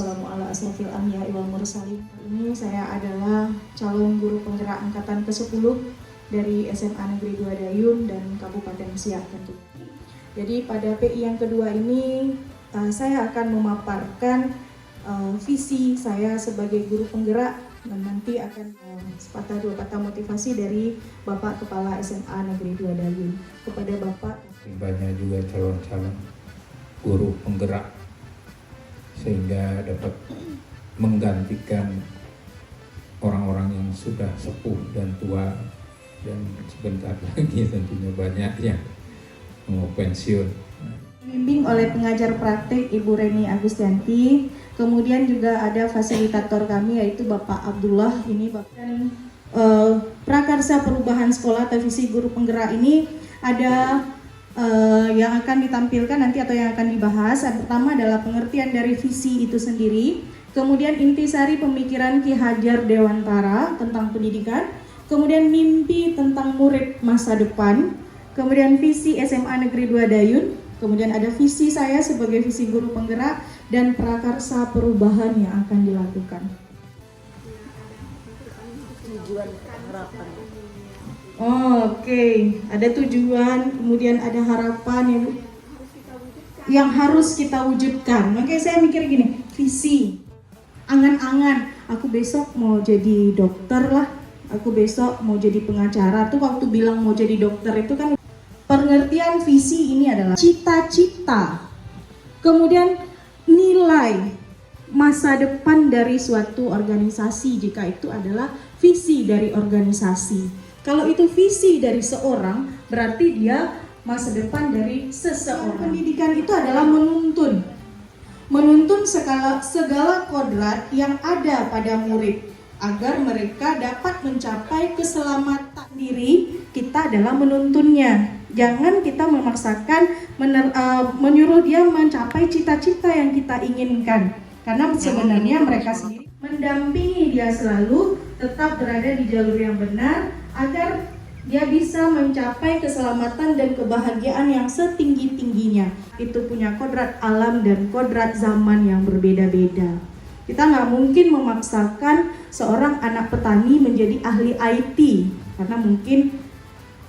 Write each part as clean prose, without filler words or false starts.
wassalamu ala asrofil anbiya'i wal mursalin. Ini saya adalah calon guru penggerak angkatan ke-10 dari SMA Negeri 2 Dayun dan Kabupaten Siak tentunya. Jadi pada PI yang kedua ini saya akan memaparkan visi saya sebagai guru penggerak dan nanti akan sepatah dua kata motivasi dari Bapak Kepala SMA Negeri 2 Dayun kepada Bapak. Banyak juga calon-calon guru penggerak sehingga dapat menggantikan orang-orang yang sudah sepuh dan tua dan sebentar lagi tentunya banyak yang mau pensiun. Dibimbing oleh pengajar praktik Ibu Reni Agustianti, kemudian juga ada fasilitator kami yaitu Bapak Abdullah. Ini bahkan prakarsa perubahan sekolah atau visi guru penggerak ini ada yang akan ditampilkan nanti atau yang akan dibahas. Yang pertama adalah pengertian dari visi itu sendiri, kemudian intisari pemikiran Ki Hajar Dewantara tentang pendidikan, kemudian mimpi tentang murid masa depan, kemudian visi SMA Negeri 2 Dayun, kemudian ada visi saya sebagai visi guru penggerak dan prakarsa perubahan yang akan dilakukan. Tujuan harapan. Oke, ada tujuan, kemudian ada harapan yang harus kita wujudkan. Makanya saya mikir gini, visi, angan-angan, aku besok mau jadi dokter lah, aku besok mau jadi pengacara. Tuh waktu bilang mau jadi dokter itu kan pengertian visi ini adalah cita-cita, kemudian nilai masa depan dari suatu organisasi jika itu adalah visi dari organisasi. Kalau itu visi dari seorang, berarti dia masa depan dari seseorang. Pendidikan itu adalah menuntun segala kodrat yang ada pada murid agar mereka dapat mencapai keselamatan diri. Kita adalah menuntunnya. Jangan kita memaksakan menyuruh dia mencapai cita-cita yang kita inginkan. Karena sebenarnya mereka sendiri mendampingi dia selalu tetap berada di jalur yang benar agar dia bisa mencapai keselamatan dan kebahagiaan yang setinggi-tingginya. Itu punya kodrat alam dan kodrat zaman yang berbeda-beda. Kita nggak mungkin memaksakan seorang anak petani menjadi ahli IT karena mungkin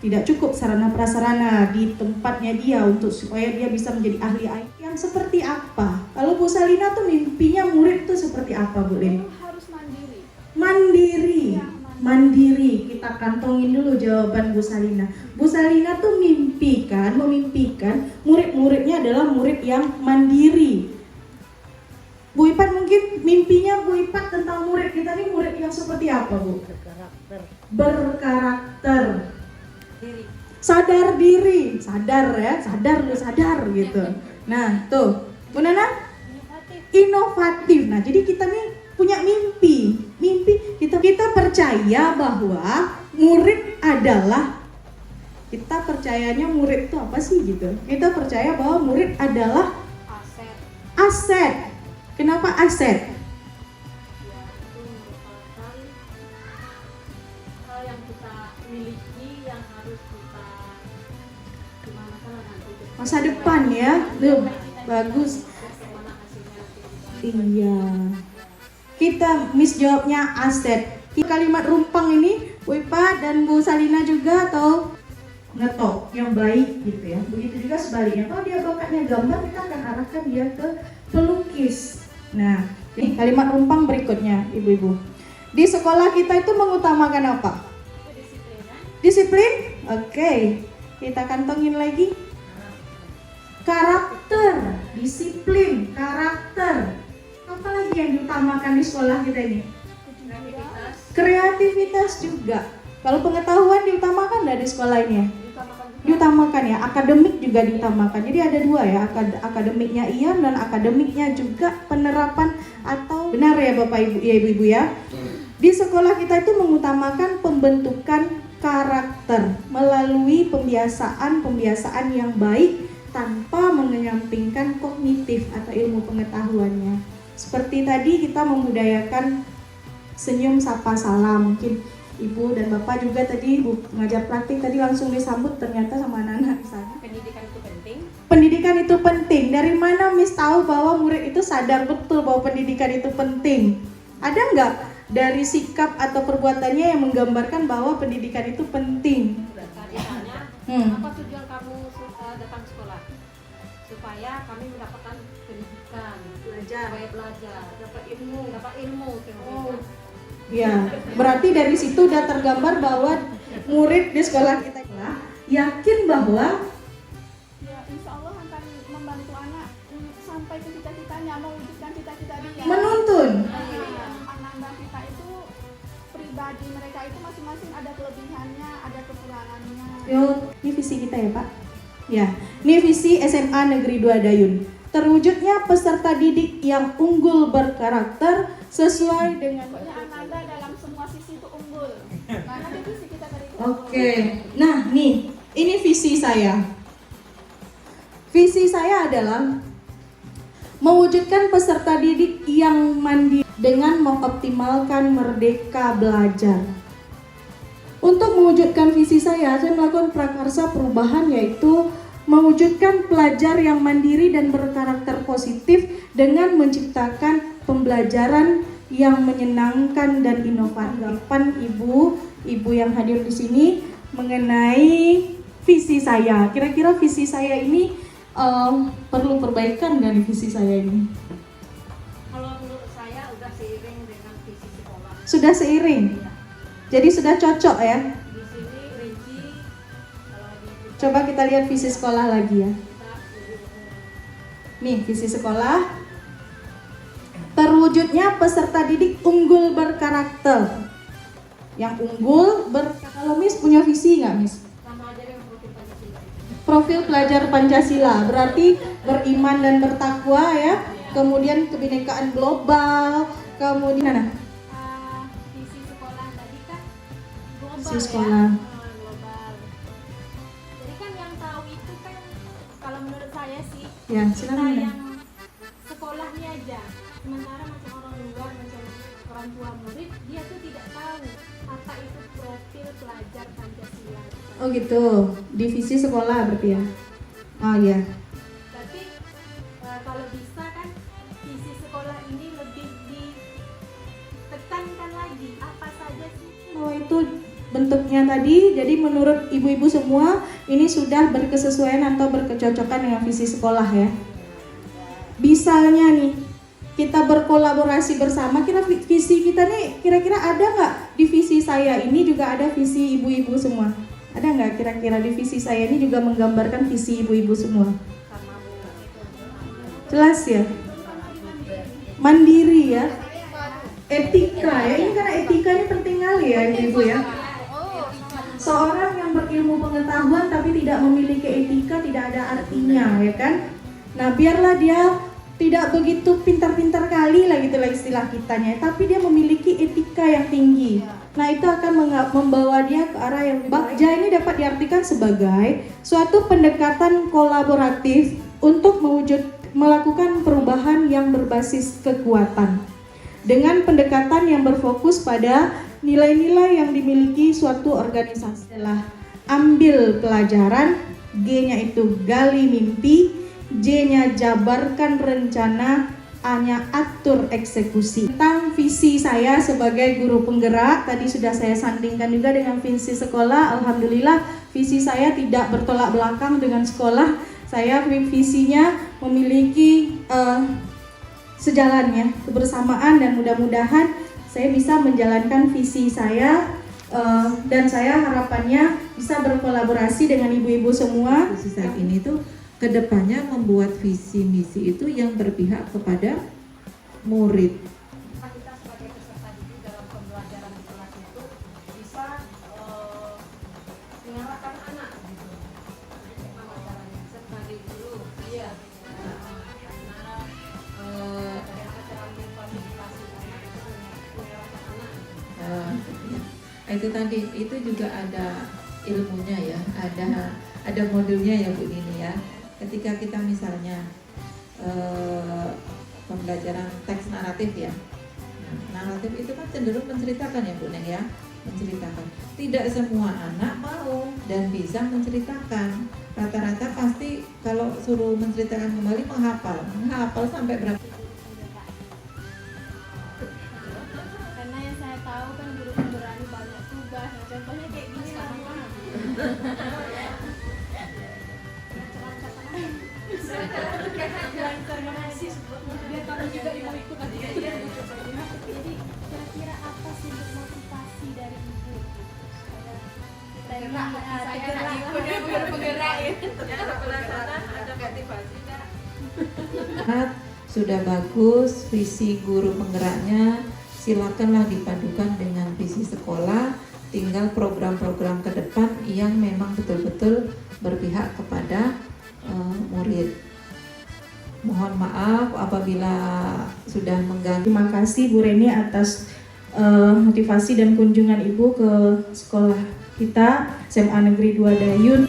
tidak cukup sarana prasarana di tempatnya dia untuk supaya dia bisa menjadi ahli IT. Yang seperti apa? Kalau Bu Salina tuh mimpinya murid tuh seperti apa, Bu Len? Harus mandiri. Mandiri. Ya, mandiri. Kita kantongin dulu jawaban Bu Salina. Bu Salina tuh memimpikan murid-muridnya adalah murid yang mandiri. Bu Ipat mungkin mimpinya Bu Ipat tentang murid kita nih murid yang seperti apa, Bu? Berkarakter. Sadar diri, sadar ya, sadar gitu. Nah, tuh, Bu Nana, inovatif. Nah, jadi kita nih punya mimpi kita percaya bahwa murid adalah, kita percayanya murid itu apa sih gitu? Kita percaya bahwa murid adalah aset. Kenapa aset? Ya, itu merupakan hal yang kita miliki yang harus kita gimana nanti Masa depan ya, tuh bagus. bagaimana hasilnya nanti. Iya. Kita miss jawabnya aset. Kalimat rumpang ini Bu Ipa dan Bu Salina juga atau ngetok yang baik gitu ya. Begitu juga sebaliknya. Kalau dia bakatnya gambar, kita akan arahkan dia ke pelukis. Nah, ini kalimat rumpang berikutnya, ibu-ibu. Di sekolah kita itu mengutamakan apa? Disiplin? Oke. Kita kantongin lagi. Karakter, disiplin, karakter. Apa lagi yang diutamakan di sekolah kita ini? Kreativitas juga. Kalau pengetahuan diutamakan nggak di sekolah ini ya? Diutamakan ya. Akademik juga diutamakan. Jadi ada dua ya, akademiknya iya dan akademiknya juga penerapan atau benar ya Bapak Ibu ya Ibu-ibu ya. Di sekolah kita itu mengutamakan pembentukan karakter melalui pembiasaan yang baik tanpa menyampingkan kognitif atau ilmu pengetahuannya. Seperti tadi kita membudayakan senyum, sapa, salam. Mungkin Ibu dan Bapak juga tadi pengajar praktik tadi langsung disambut ternyata sama anak-anak di sana. Pendidikan itu penting. Pendidikan itu penting. Dari mana Miss tahu bahwa murid itu sadar betul bahwa pendidikan itu penting? Ada nggak dari sikap atau perbuatannya yang menggambarkan bahwa pendidikan itu penting? Misalnya, apa tujuan kamu datang sekolah? Supaya kami mendapatkan pendidikan, supaya belajar, dapat ilmu. Oh, ya, berarti dari situ udah tergambar bahwa murid di sekolah kita yakin bahwa Ya, insya Allah akan membantu anak sampai ke cita-citanya, mewujudkan cita-cita dia. menuntun. Anak-anak kita itu pribadi mereka itu masing-masing ada kelebihannya, ada kekurangannya. Yo, ini visi kita ya Pak. Ya, ini visi SMA Negeri 2 Dayun. Terwujudnya peserta didik yang unggul berkarakter sesuai dengan. Pokoknya Ananda dalam semua sisi itu unggul. Karena itu visi kita dari itu. Oke, nah nih, ini visi saya. Visi saya adalah mewujudkan peserta didik yang mandiri dengan mengoptimalkan merdeka belajar. Untuk mewujudkan visi saya melakukan prakarsa perubahan yaitu mewujudkan pelajar yang mandiri dan berkarakter positif dengan menciptakan pembelajaran yang menyenangkan dan inovatif. Ibu yang hadir di sini mengenai visi saya. Kira-kira visi saya ini perlu perbaikan dari visi saya ini. Kalau menurut saya udah seiring dengan visi sekolah. Sudah seiring. Jadi sudah cocok ya. Di sini rinci, kalau di Coba kita lihat visi sekolah lagi ya. kita lebih umum. Nih, visi sekolah. Terwujudnya peserta didik unggul berkarakter. Yang unggul kalau Miss punya visi nggak Miss? Sama aja dengan profil Pancasila. Profil pelajar Pancasila berarti beriman dan bertakwa ya. Kemudian kebinekaan global. Kemudian Visi sekolah tadi kan global visi sekolah. ya. Global. Jadi kan yang tahu itu kan kalau menurut saya sih Ya, kita silakan. Bunda. yang sekolahnya aja. Sementara macam orang luar, macam orang tua murid, dia tuh tidak tahu apa itu profil pelajar Pancasila. Oh gitu. Divisi sekolah berarti ya. Oh iya. Tapi kalau bisa kan visi sekolah ini lebih ditekankan lagi apa saja sih. Oh itu bentuknya tadi, jadi menurut ibu-ibu semua ini sudah berkesesuaian atau berkecocokan dengan visi sekolah ya. Misalnya nih, kita berkolaborasi bersama, kira visi kita nih kira-kira ada nggak di visi saya ini juga ada visi ibu-ibu semua? Ada nggak kira-kira di visi saya ini juga menggambarkan visi ibu-ibu semua? Jelas ya? Mandiri ya? Etika ya, ini karena etika ini penting kali ya ibu ya. Seorang yang berilmu pengetahuan tapi tidak memiliki etika tidak ada artinya ya kan. Nah biarlah dia tidak begitu pintar-pintar kali lah gitu lah istilah kitanya, tapi dia memiliki etika yang tinggi. Nah itu akan membawa dia ke arah yang lebih baik. Bagja ini dapat diartikan sebagai suatu pendekatan kolaboratif untuk melakukan perubahan yang berbasis kekuatan. Dengan pendekatan yang berfokus pada nilai-nilai yang dimiliki suatu organisasi adalah ambil pelajaran, G-nya itu gali mimpi, J-nya jabarkan rencana, A-nya atur eksekusi. Tentang visi saya sebagai guru penggerak, tadi sudah saya sandingkan juga dengan visi sekolah. Alhamdulillah visi saya tidak bertolak belakang dengan sekolah. Saya visinya memiliki sejalan ya, kebersamaan, dan mudah-mudahan saya bisa menjalankan visi saya dan saya harapannya bisa berkolaborasi dengan ibu-ibu semua. Visi saat ini tuh kedepannya membuat visi misi itu yang berpihak kepada murid. Kita sebagai peserta didik dalam pembelajaran di kelas itu bisa mengarahkan anak gitu. Gimana caranya? Sebagai guru, iya. Bagaimana cara memfasilitasi anak itu mengarahkan anak? Itu tadi itu juga ada ilmunya ya, ada modulnya ya Bu Nini ya. Ketika kita misalnya pembelajaran teks naratif ya, naratif itu kan cenderung menceritakan ya Bu Neng ya. menceritakan. Tidak semua anak mau dan bisa menceritakan. Rata-rata pasti kalau suruh menceritakan kembali menghafal sampai berapa. Karena yang saya tahu kan guru penggerak ini banyak tugas. Nah, contohnya kayak gini lah. Dia tahu juga mau ikut nanti. Jadi kira-kira apa sih untuk motivasi dari ibu? Kita ini Saya ikut ya guru penggerak ya. Sudah bagus visi guru penggeraknya, silakanlah dipadukan dengan visi sekolah. Tinggal program-program ke depan yang memang betul-betul berpihak kepada murid. Mohon maaf apabila sudah mengganggu. Terima kasih Bu Reni atas motivasi dan kunjungan Ibu ke sekolah kita SMA Negeri 2 Dayun.